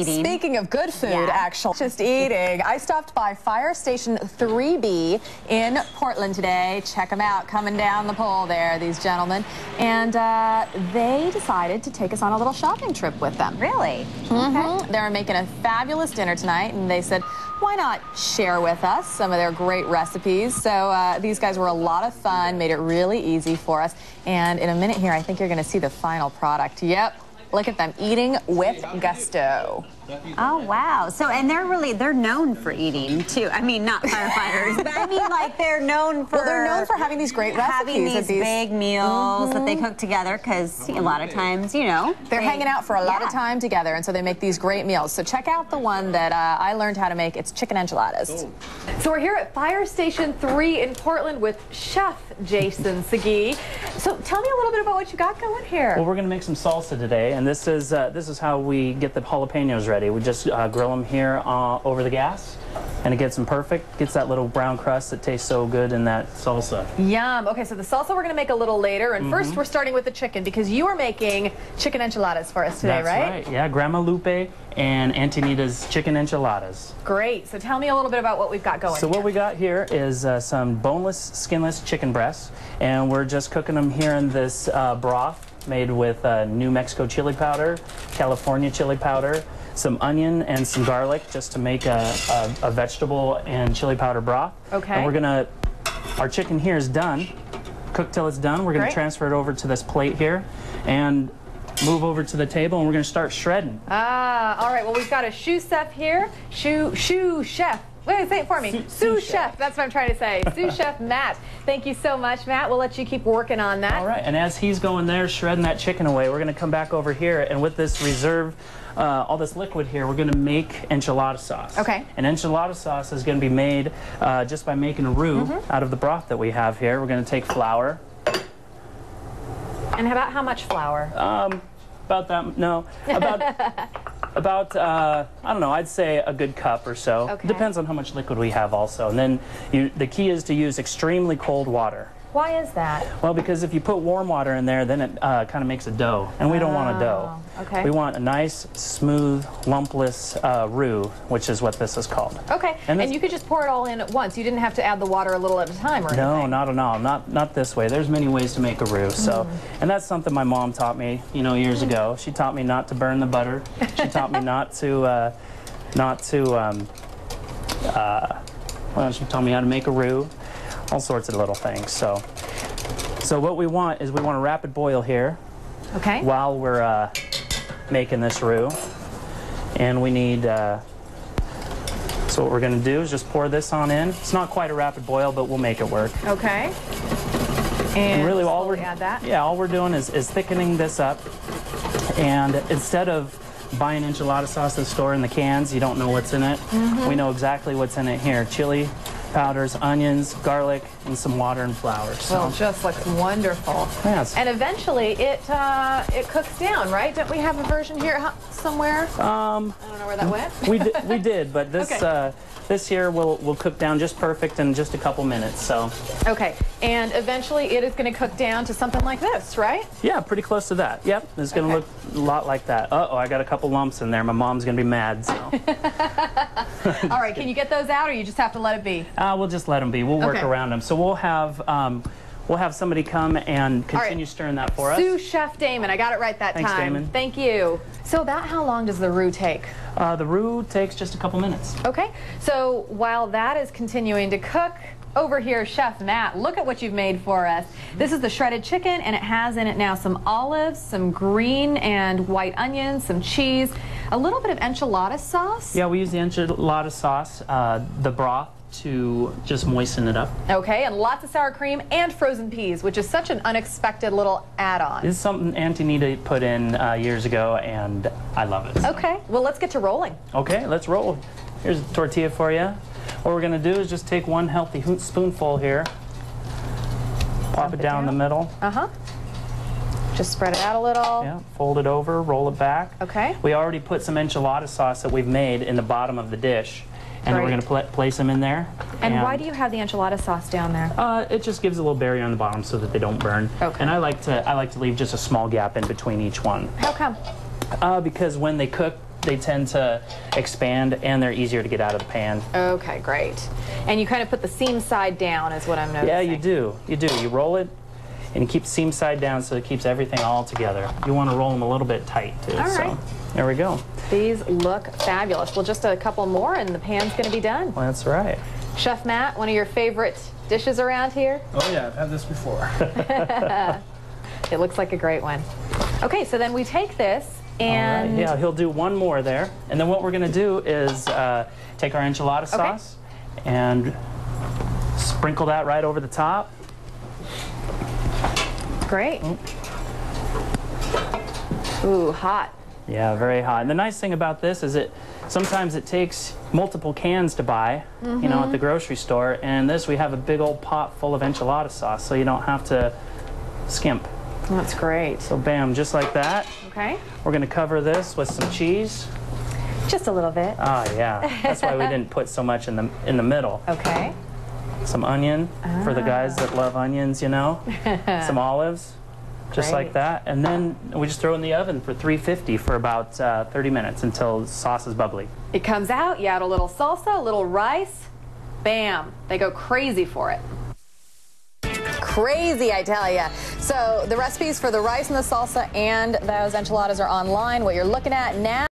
Speaking of good food, actually, just eating. I stopped by Fire Station 3B in Portland today. Check them out, coming down the pole there, these gentlemen. And they decided to take us on a little shopping trip with them. Really? Okay. They're making a fabulous dinner tonight, and they said, why not share with us some of their great recipes? So these guys were a lot of fun, made it really easy for us. And in a minute here, I think you're going to see the final product. Yep. Look at them eating with gusto. Oh, wow. So, and they're known for eating, too. I mean, not firefighters, but I mean, like, they're known for... Well, they're known for having these great recipes. Having these big meals that they cook together, because a lot of times, you know... They're hanging out for a lot of time together, and so they make these great meals. So check out the one that I learned how to make. It's chicken enchiladas. So we're here at Fire Station 3 in Portland with Chef Jason Segui. So tell me a little bit about what you got going here. Well, we're going to make some salsa today, and this is how we get the jalapenos ready. We just grill them here over the gas, and it gets them perfect. Gets that little brown crust that tastes so good in that salsa. Yum. Okay, so the salsa we're going to make a little later, and first we're starting with the chicken because you are making chicken enchiladas for us today, That's right? Yeah, Grandma Lupe and Antonita's chicken enchiladas. Great. So tell me a little bit about what we've got going. So what we got here is some boneless, skinless chicken breasts, and we're just cooking them here in this broth made with New Mexico chili powder, California chili powder, some onion and some garlic just to make a vegetable and chili powder broth. Okay. And we're gonna, our chicken here is done, cooked till it's done. We're gonna transfer it over to this plate here and move over to the table, and we're gonna start shredding. All right, well, we've got a sous chef here, sous chef. Wait, say it for me. Sous chef. That's what I'm trying to say. Sous chef Matt. Thank you so much, Matt. We'll let you keep working on that. All right, and as he's going there shredding that chicken away, we're going to come back over here, and with this reserve, all this liquid here, we're going to make enchilada sauce. Okay. And enchilada sauce is going to be made just by making a roux out of the broth that we have here. We're going to take flour. And about how much flour? About that, no, about I don't know, I'd say a good cup or so. Okay. Depends on how much liquid we have also. And then the key is to use extremely cold water. Why is that? Well, because if you put warm water in there, then it kind of makes a dough, and we don't want a dough. Okay. We want a nice, smooth, lumpless roux, which is what this is called. Okay, and you could just pour it all in at once. You didn't have to add the water a little at a time or anything. No, not at all. Not this way. There's many ways to make a roux. So, and that's something my mom taught me, you know, years ago. She taught me not to burn the butter. She taught me well, she taught me how to make a roux. All sorts of little things. So what we want is we want a rapid boil here. Okay. While we're making this roux, and we need. So what we're going to do is just pour this on in. It's not quite a rapid boil, but we'll make it work. Okay. And really, all we're add that. Yeah, all we're doing is thickening this up. And instead of buying enchilada sauce at the store in the cans, you don't know what's in it. We know exactly what's in it here. Chili powders, onions, garlic, and some water and flour. So. Well, it just looks wonderful. Yes. And eventually it cooks down, right? Don't we have a version here somewhere? I don't know where that went. we did, but this this here will cook down just perfect in just a couple minutes. So. Okay, and eventually it is going to cook down to something like this, right? Yeah, pretty close to that. Yep, it's going to look a lot like that. Uh-oh, I got a couple lumps in there. My mom's going to be mad. So. All right, can you get those out, or you just have to let it be? We'll just let them be. We'll work around them. So we'll have somebody come and continue stirring that for us. Sous Chef Damon, I got it right that time. Thanks, Damon. Thank you. So about how long does the roux take? The roux takes just a couple minutes. Okay, so while that is continuing to cook, over here, Chef Matt, look at what you've made for us. This is the shredded chicken, and it has in it now some olives, some green and white onions, some cheese, a little bit of enchilada sauce. Yeah, we use the enchilada sauce, the broth, to just moisten it up. Okay, and lots of sour cream and frozen peas, which is such an unexpected little add-on. This is something Antonita put in years ago, and I love it. Okay, well, let's get to rolling. Okay, let's roll. Here's a tortilla for you. What we're going to do is just take one healthy spoonful here, pop it down the middle. Just spread it out a little. Yeah, fold it over, roll it back. Okay. We already put some enchilada sauce that we've made in the bottom of the dish. And then we're going to place them in there. And why do you have the enchilada sauce down there? It just gives a little barrier on the bottom so that they don't burn. Okay. And I like to leave just a small gap in between each one. How come? Because when they cook, they tend to expand, and they're easier to get out of the pan. Okay, great. And you kind of put the seam side down is what I'm noticing. Yeah, you do. You do. You roll it and you keep seam side down so it keeps everything all together. You want to roll them a little bit tight too. All right. So there we go. These look fabulous. Well, just a couple more and the pan's going to be done. Well, that's right. Chef Matt, one of your favorite dishes around here? Oh yeah, I've had this before. It looks like a great one. Okay, so then we take this and... All right. Yeah, he'll do one more there. And then what we're going to do is take our enchilada sauce and sprinkle that right over the top. Great. Ooh, hot. Yeah, very hot. And the nice thing about this is sometimes it takes multiple cans to buy, you know, at the grocery store. And this, we have a big old pot full of enchilada sauce, so you don't have to skimp. That's great. So bam, just like that. Okay. We're going to cover this with some cheese. Just a little bit. Oh yeah, that's why we didn't put so much in the middle. Okay. Some onion for the guys that love onions, you know. Some olives, just like that. And then we just throw it in the oven for 350 for about 30 minutes until the sauce is bubbly. It comes out, you add a little salsa, a little rice, bam, they go crazy for it. Crazy, I tell ya. So the recipes for the rice and the salsa and those enchiladas are online. What you're looking at now.